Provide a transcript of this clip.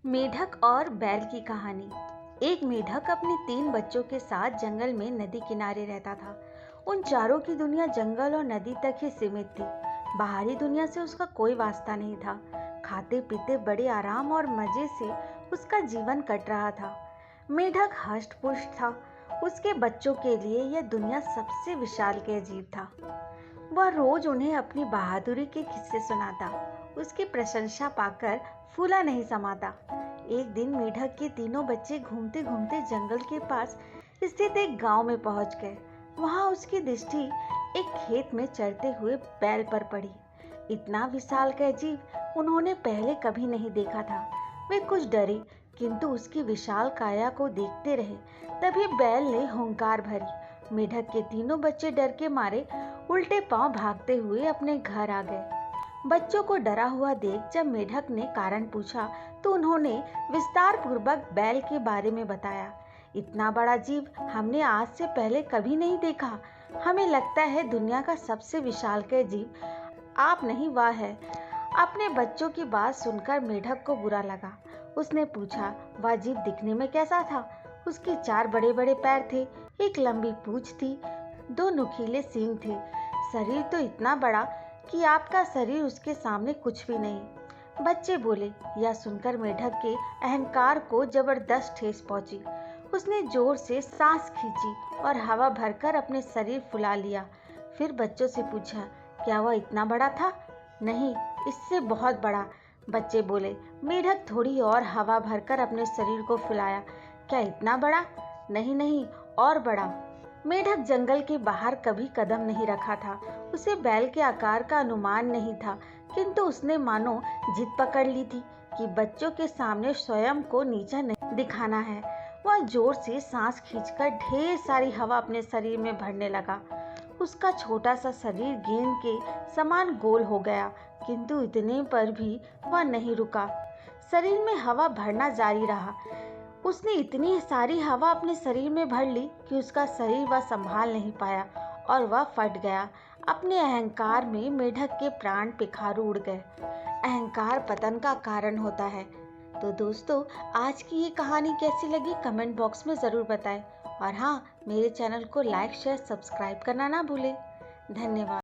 मेढक और बैल की कहानी। एक मेढक अपने 3 बच्चों के साथ जंगल में नदी किनारे रहता था। उन चारों की दुनिया जंगल और नदी तक ही सीमित थी। बाहरी दुनिया से उसका कोई वास्ता नहीं था। खाते पीते बड़े आराम और मजे से उसका जीवन कट रहा था। मेढक हष्ट-पुष्ट था। उसके बच्चों के लिए यह दुनिया सबसे विशाल के अजीब था। वह रोज उन्हें अपनी बहादुरी के किस्से सुनाता। उसकी प्रशंसा पाकर फूला नहीं समाता। एक दिन मेढक के तीनों बच्चे घूमते घूमते जंगल के पास स्थित एक गांव में पहुंच गए। वहां उसकी दृष्टि एक खेत में चरते हुए बैल पर पड़ी। इतना विशालकाय जीव उन्होंने पहले कभी नहीं देखा था। वे कुछ डरे, किंतु उसकी विशाल काया को देखते रहे। तभी बैल ने हुंकार भरी। मेढक के तीनों बच्चे डर के मारे उल्टे पांव भागते हुए अपने घर आ गए। बच्चों को डरा हुआ देख जब मेढक ने कारण पूछा तो उन्होंने विस्तार पूर्वक बैल के बारे में बताया। इतना बड़ा जीव हमने आज से पहले कभी नहीं देखा। हमें लगता है दुनिया का सबसे विशालकाय जीव आप नहीं, वह है। अपने बच्चों की बात सुनकर मेढक को बुरा लगा। उसने पूछा, वह जीव दिखने में कैसा था? उसके 4 बड़े बड़े पैर थे, एक लंबी पूंछ थी, 2 नुकीले सींग थे। शरीर तो इतना बड़ा कि आपका शरीर उसके सामने कुछ भी नहीं। बच्चे बोले। यह सुनकर मेढक के अहंकार को जबरदस्त ठेस पहुंची। उसने जोर से सांस खींची और हवा भरकर अपने शरीर फुला लिया। फिर बच्चों से पूछा, क्या वह इतना बड़ा था? नहीं, इससे बहुत बड़ा, बच्चे बोले। मेढक थोड़ी और हवा भरकर अपने शरीर को फुलाया। क्या इतना बड़ा? नहीं नहीं, और बड़ा। मेढक जंगल के बाहर कभी कदम नहीं रखा था। उसे बैल के आकार का अनुमान नहीं था, किंतु उसने मानो जिद पकड़ ली थी कि बच्चों के सामने स्वयं को नीचा नहीं दिखाना है। वह जोर से सांस खींचकर ढेर सारी हवा अपने शरीर में भरने लगा। उसका छोटा सा शरीर गेंद के समान गोल हो गया, किंतु इतने पर भी वह नहीं रुका। शरीर में हवा भरना जारी रहा। उसने इतनी सारी हवा अपने शरीर में भर ली कि उसका शरीर वह संभाल नहीं पाया और वह फट गया। अपने अहंकार में मेढक के प्राण पिखारू उड़ गए। अहंकार पतन का कारण होता है। तो दोस्तों, आज की ये कहानी कैसी लगी कमेंट बॉक्स में ज़रूर बताएं। और हाँ, मेरे चैनल को लाइक शेयर सब्सक्राइब करना ना भूलें। धन्यवाद।